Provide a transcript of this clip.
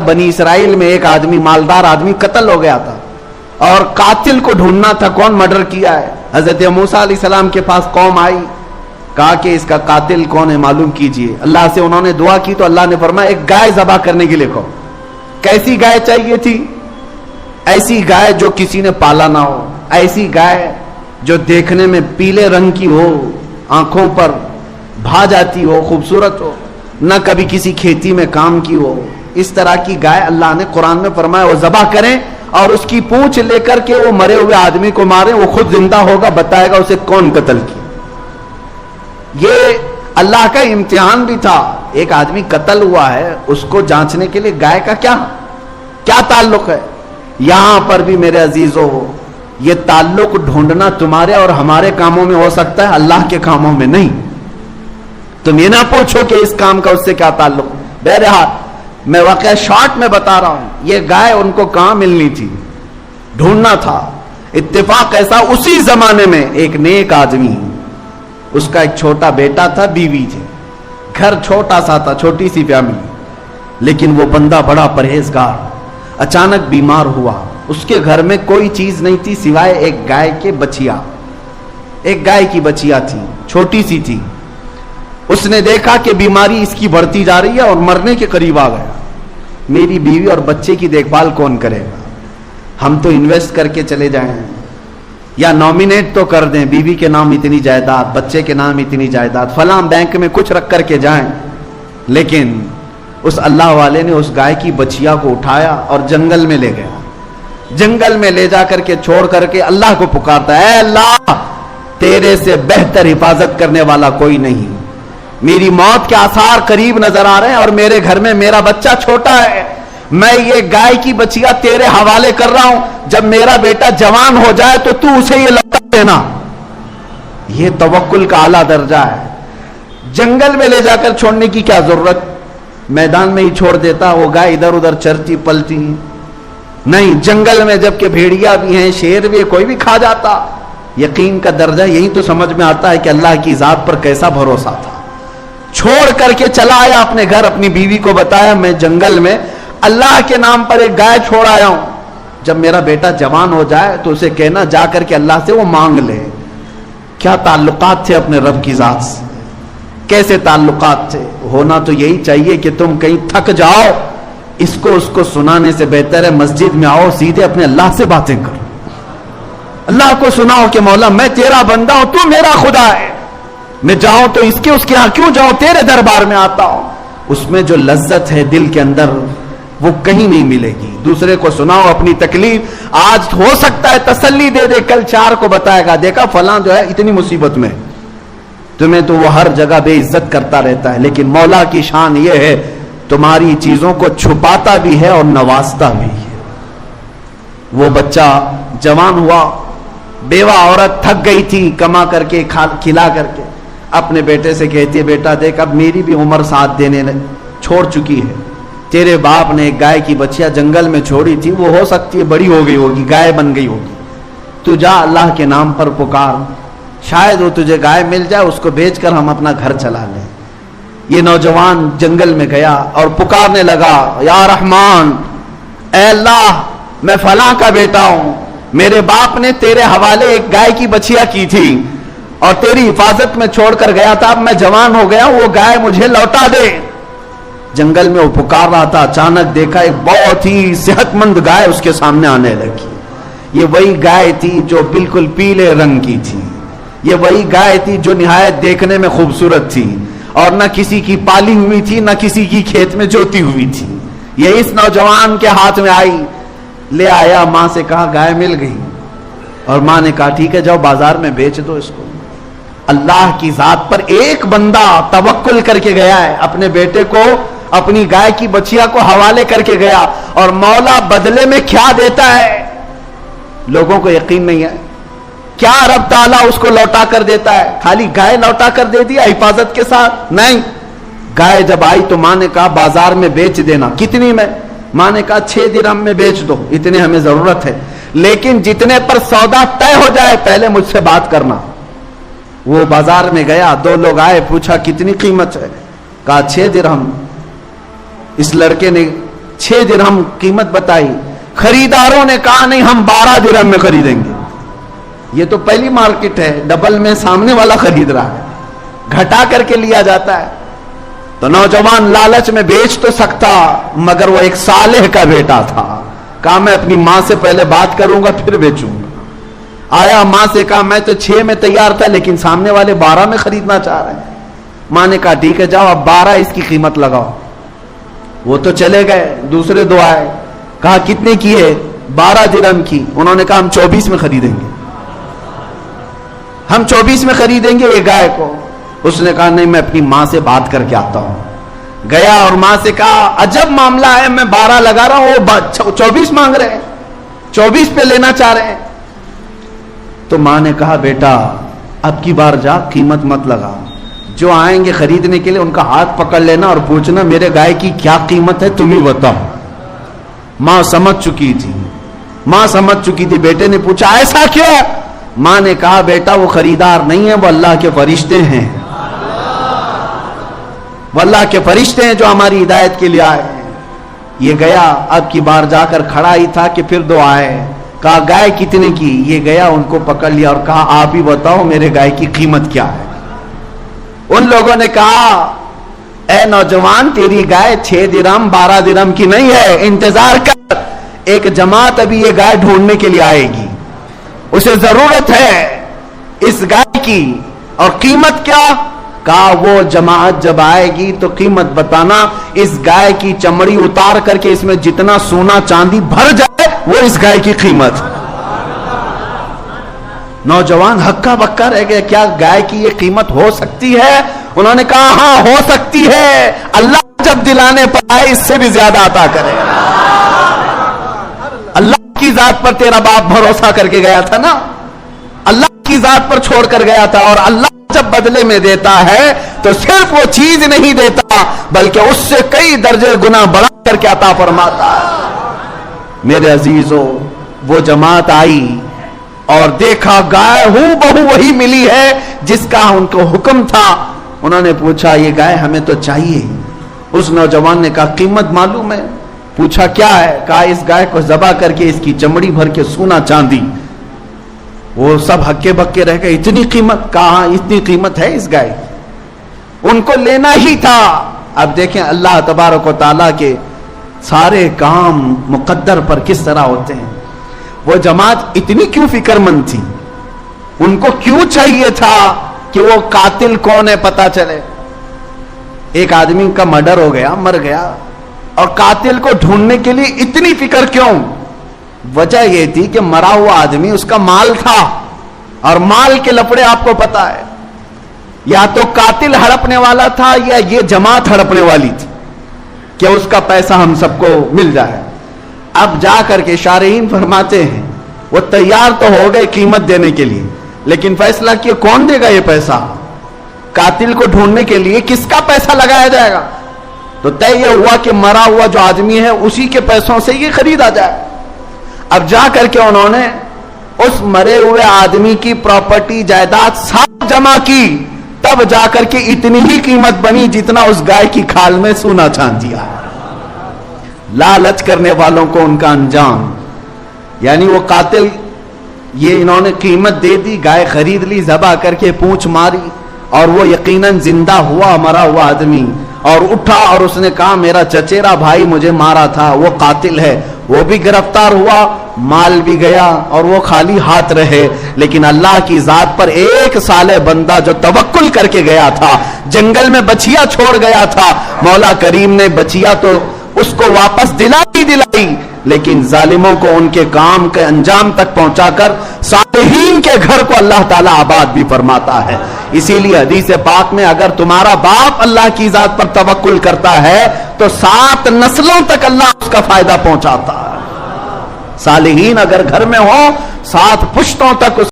بنی اسرائیل میں ایک آدمی مالدار آدمی قتل ہو گیا تھا اور قاتل کو ڈھونڈنا تھا، کون مرڈر کیا ہے. حضرت موسیٰ علیہ السلام کے پاس قوم آئی، کہا کہ اس کا قاتل کون ہے معلوم کیجئے. اللہ سے انہوں نے دعا کی تو اللہ نے فرمایا ایک گائے ذبح کرنے کے لیے کہو. کیسی گائے چاہیے تھی؟ ایسی گائے جو کسی نے پالا نہ ہو، ایسی گائے جو دیکھنے میں پیلے رنگ کی ہو، آنکھوں پر بھا جاتی ہو، خوبصورت ہو، نہ کبھی کسی کھیتی میں کام کی ہو. اس طرح کی گائے اللہ نے قرآن میں فرمایا وہ ذبح کریں اور اس کی پونچھ لے کر کے وہ مرے ہوئے آدمی کو مارے، وہ خود زندہ ہوگا، بتائے گا اسے کون قتل کیا. یہ اللہ کا امتحان بھی تھا. ایک آدمی قتل ہوا ہے، اس کو جانچنے کے لیے گائے کا کیا تعلق ہے. یہاں پر بھی میرے عزیزو یہ تعلق ڈھونڈنا تمہارے اور ہمارے کاموں میں ہو سکتا ہے، اللہ کے کاموں میں نہیں. تم یہ نہ پوچھو کہ اس کام کا اس سے کیا تعلق. بہرحال میں واقعہ شارٹ میں بتا رہا ہوں. یہ گائے ان کو کہاں ملنی تھی، ڈھونڈنا تھا. اتفاق ایسا اسی زمانے میں ایک نیک آدمی، اس کا ایک چھوٹا بیٹا تھا، بیوی تھی، گھر چھوٹا سا تھا، چھوٹی سی فیملی، لیکن وہ بندہ بڑا پرہیزگار. اچانک بیمار ہوا. اس کے گھر میں کوئی چیز نہیں تھی سوائے ایک گائے کے بچیا. ایک گائے کی بچیا تھی، چھوٹی سی تھی. اس نے دیکھا کہ بیماری اس کی بڑھتی جا رہی ہے اور مرنے کے قریب آ گیا. میری بیوی اور بچے کی دیکھ بھال کون کرے گا؟ ہم تو انویسٹ کر کے چلے جائیں یا نامینیٹ تو کر دیں، بیوی کے نام اتنی جائیداد، بچے کے نام اتنی جائیداد، فلاں بینک میں کچھ رکھ کر کے جائیں. لیکن اس اللہ والے نے اس گائے کی بچیا کو اٹھایا اور جنگل میں لے گیا. جنگل میں لے جا کر کے چھوڑ کر کے اللہ کو پکارتا ہے، اے اللہ تیرے سے بہتر حفاظت کرنے والا کوئی نہیں. میری موت کے آثار قریب نظر آ رہے ہیں اور میرے گھر میں میرا بچہ چھوٹا ہے. میں یہ گائے کی بچیا تیرے حوالے کر رہا ہوں. جب میرا بیٹا جوان ہو جائے تو اسے یہ لوٹا دینا. یہ توکل کا اعلیٰ درجہ ہے. جنگل میں لے جا کر چھوڑنے کی کیا ضرورت؟ میدان میں ہی چھوڑ دیتا، وہ گائے ادھر ادھر چرتی پلتی. نہیں، جنگل میں جبکہ بھیڑیا بھی ہیں، شیر بھی ہے، کوئی بھی کھا جاتا. یقین کا درجہ یہی تو سمجھ میں آتا ہے کہ اللہ کی ذات پر کیسا بھروسہ تھا. چھوڑ کر کے چلا آیا اپنے گھر، اپنی بیوی کو بتایا میں جنگل میں اللہ کے نام پر ایک گائے چھوڑ آیا ہوں. جب میرا بیٹا جوان ہو جائے تو اسے کہنا جا کر کے اللہ سے وہ مانگ لے. کیا تعلقات تھے اپنے رب کی ذات سے، کیسے تعلقات تھے. ہونا تو یہی چاہیے کہ تم کہیں تھک جاؤ، اس کو سنانے سے بہتر ہے مسجد میں آؤ، سیدھے اپنے اللہ سے باتیں کرو. اللہ کو سناؤ کہ مولا میں تیرا بندہ ہوں، تو میرا خدا ہے. میں جاؤں تو اس کے ہاں کیوں جاؤں، تیرے دربار میں آتا ہوں. اس میں جو لذت ہے دل کے اندر وہ کہیں نہیں ملے گی. دوسرے کو سناؤ اپنی تکلیف. آج ہو سکتا ہے تسلی دے دے، کل چار کو بتائے گا دیکھا فلاں جو ہے اتنی مصیبت میں. تمہیں تو وہ ہر جگہ بے عزت کرتا رہتا ہے، لیکن مولا کی شان یہ ہے تمہاری چیزوں کو چھپاتا بھی ہے اور نوازتا بھی ہے. وہ بچہ جوان ہوا، بیوہ عورت تھک گئی تھی کما کر کے کھلا کر کے، اپنے بیٹے سے کہتی ہے بیٹا دیکھ اب میری بھی عمر ساتھ دینے چھوڑ چکی ہے. تیرے باپ نے ایک گائے کی بچیا جنگل میں چھوڑی تھی، وہ ہو سکتی ہے بڑی ہو گئی ہوگی، گائے بن گئی ہوگی. تو جا اللہ کے نام پر پکار، شاید وہ تجھے گائے مل جائے، اس کو بیچ کر ہم اپنا گھر چلا لیں. یہ نوجوان جنگل میں گیا اور پکارنے لگا یا رحمان، اے اللہ میں فلاں کا بیٹا ہوں، میرے باپ نے تیرے حوالے ایک گائے کی بچیا کی تھی اور تیری حفاظت میں چھوڑ کر گیا تھا، اب میں جوان ہو گیا، وہ گائے مجھے لوٹا دے. جنگل میں وہ پکار رہا تھا، اچانک دیکھا ایک بہت ہی صحت مند گائے اس کے سامنے آنے لگی. یہ وہی گائے تھی جو بالکل پیلے رنگ کی تھی. یہ وہی گائے تھی جو نہایت دیکھنے میں خوبصورت تھی اور نہ کسی کی پالی ہوئی تھی نہ کسی کی کھیت میں جوتی ہوئی تھی. یہ اس نوجوان کے ہاتھ میں آئی، لے آیا، ماں سے کہا گائے مل گئی. اور ماں نے کہا ٹھیک ہے جاؤ بازار میں بیچ دو اس کو. اللہ کی ذات پر ایک بندہ توکل کر کے گیا ہے، اپنے بیٹے کو اپنی گائے کی بچیا کو حوالے کر کے گیا، اور مولا بدلے میں کیا دیتا ہے لوگوں کو یقین نہیں ہے. کیا رب تعالیٰ اس کو لوٹا کر دیتا ہے؟ خالی گائے لوٹا کر دے دیا حفاظت کے ساتھ؟ نہیں. گائے جب آئی تو ماں نے کہا بازار میں بیچ دینا. کتنی میں؟ ماں نے کہا 6 درہم میں بیچ دو، اتنے ہمیں ضرورت ہے، لیکن جتنے پر سودا طے ہو جائے پہلے مجھ سے بات کرنا. وہ بازار میں گیا، 2 لوگ آئے، پوچھا کتنی قیمت ہے؟ کہا 6 درہم. اس لڑکے نے 6 درہم قیمت بتائی. خریداروں نے کہا نہیں ہم 12 درہم میں خریدیں گے. یہ تو پہلی مارکیٹ ہے, ڈبل میں سامنے والا خرید رہا ہے, گھٹا کر کے لیا جاتا ہے. تو نوجوان لالچ میں بیچ تو سکتا, مگر وہ ایک صالح کا بیٹا تھا. کہا میں اپنی ماں سے پہلے بات کروں گا پھر بیچوں گا. آیا ماں سے کہا میں تو 6 میں تیار تھا لیکن سامنے والے 12 میں خریدنا چاہ رہے ہیں. ماں نے کہا ٹھیک ہے جاؤ اب 12 اس کی قیمت لگاؤ. وہ تو چلے گئے. دوسرے دو آئے, کہا کتنے کی ہے؟ 12 درہم کی. انہوں نے کہا ہم 24 میں خریدیں گے, ہم 24 میں خریدیں گے یہ گائے کو. اس نے کہا نہیں میں اپنی ماں سے بات کر کے آتا ہوں. گیا اور ماں سے کہا عجب معاملہ ہے, میں 12 لگا رہا ہوں وہ 24 مانگ رہے ہیں, 24 پہ لینا چاہ رہے ہیں. تو ماں نے کہا بیٹا اب کی بار جا قیمت مت لگا, جو آئیں گے خریدنے کے لیے ان کا ہاتھ پکڑ لینا اور پوچھنا میرے گائے کی کیا قیمت ہے تم ہی بتاؤ. ماں سمجھ چکی تھی. بیٹے نے پوچھا ایسا کیوں؟ ماں نے کہا بیٹا وہ خریدار نہیں ہے, وہ اللہ کے فرشتے ہیں. وہ اللہ کے فرشتے ہیں جو ہماری ہدایت کے لیے آئے ہیں. یہ گیا, اب کی بار جا کر کھڑا ہی تھا کہ پھر دو آئے. کہا گائے کتنے کی؟ یہ گیا ان کو پکڑ لیا اور کہا آپ ہی بتاؤ میرے گائے کی قیمت کیا ہے. ان لوگوں نے کہا اے نوجوان تیری گائے 6 درہم 12 درہم کی نہیں ہے, انتظار کر, ایک جماعت ابھی یہ گائے ڈھونڈنے کے لیے آئے گی, اسے ضرورت ہے اس گائے کی. اور قیمت کیا؟ کہا وہ جماعت جب آئے گی تو قیمت بتانا, اس گائے کی چمڑی اتار کر کے اس میں جتنا سونا چاندی بھر جائے وہ اس گائے کی قیمت. نوجوان ہکا بکا رہ گئے, کیا گائے کی یہ قیمت ہو سکتی ہے؟ انہوں نے کہا ہاں ہو سکتی ہے, اللہ جب دلانے پر آئے اس سے بھی زیادہ عطا کرے. اللہ کی ذات پر تیرا باپ بھروسہ کر کے گیا تھا نا, اللہ کی ذات پر چھوڑ کر گیا تھا, اور اللہ جب بدلے میں دیتا ہے تو صرف وہ چیز نہیں دیتا بلکہ اس سے کئی درجے گنا بڑھا کر کے عطا فرماتا ہے. میرے عزیزو وہ جماعت آئی اور دیکھا گائے ہوں بہو وہی ملی ہے جس کا ان کو حکم تھا. انہوں نے پوچھا یہ گائے ہمیں تو چاہیے. اس نوجوان نے کہا قیمت معلوم ہے؟ پوچھا کیا ہے؟ کہا اس گائے کو ذبح کر کے اس کی چمڑی بھر کے سونا چاندی. وہ سب ہکے بکے رہ گئے, اتنی قیمت؟ کہا اتنی قیمت ہے اس گائے کی, ان کو لینا ہی تھا. اب دیکھیں اللہ تبارک و تعالیٰ کے سارے کام مقدر پر کس طرح ہوتے ہیں. وہ جماعت اتنی کیوں فکر مند تھی؟ ان کو کیوں چاہیے تھا کہ وہ قاتل کون ہے پتا چلے؟ ایک آدمی کا مرڈر ہو گیا, مر گیا, اور قاتل کو ڈھونڈنے کے لیے اتنی فکر کیوں؟ وجہ یہ تھی کہ مرا ہوا آدمی اس کا مال تھا, اور مال کے لفڑے آپ کو پتا ہے, یا تو قاتل ہڑپنے والا تھا یا یہ جماعت ہڑپنے والی تھی کہ اس کا پیسہ ہم سب کو مل جائے. اب جا کر کے شارحین فرماتے ہیں وہ تیار تو ہو گئے قیمت دینے کے لیے, لیکن فیصلہ کیا کون دے گا یہ پیسہ؟ قاتل کو ڈھونڈنے کے لیے کس کا پیسہ لگایا جائے گا؟ تو طے یہ ہوا کہ مرا ہوا جو آدمی ہے اسی کے پیسوں سے یہ خریدا جائے. اب جا کر کے انہوں نے اس مرے ہوئے آدمی کی پراپرٹی جائیداد سب جمع کی, تب جا کر کے اتنی ہی قیمت بنی جتنا اس گائے کی کھال میں سونا چاندی ہے. لالچ کرنے والوں کو ان کا انجام, یعنی وہ قاتل یہ انہوں نے قیمت دے دی, گائے خرید لی, ذبح کر کے پونچھ ماری, اور وہ یقیناً زندہ ہوا مرا ہوا آدمی, اور اٹھا اور اس نے کہا میرا چچیرا بھائی مجھے مارا تھا وہ قاتل ہے. وہ بھی گرفتار ہوا, مال بھی گیا, اور وہ خالی ہاتھ رہے. لیکن اللہ کی ذات پر ایک صالح بندہ جو توکل کر کے گیا تھا, جنگل میں بچیا چھوڑ گیا تھا, مولا کریم نے بچیا تو اس کو واپس دلائی, لیکن ظالموں کو ان کے کام کے انجام تک پہنچا کر صالحین کے گھر کو اللہ تعالیٰ آباد بھی فرماتا ہے. اسی لیے حدیث پاک میں اگر تمہارا باپ اللہ کی ذات پر توکل کرتا ہے تو 7 نسلوں تک اللہ اس کا فائدہ پہنچاتا ہے. صالحین اگر گھر میں ہو 7 پشتوں تک اس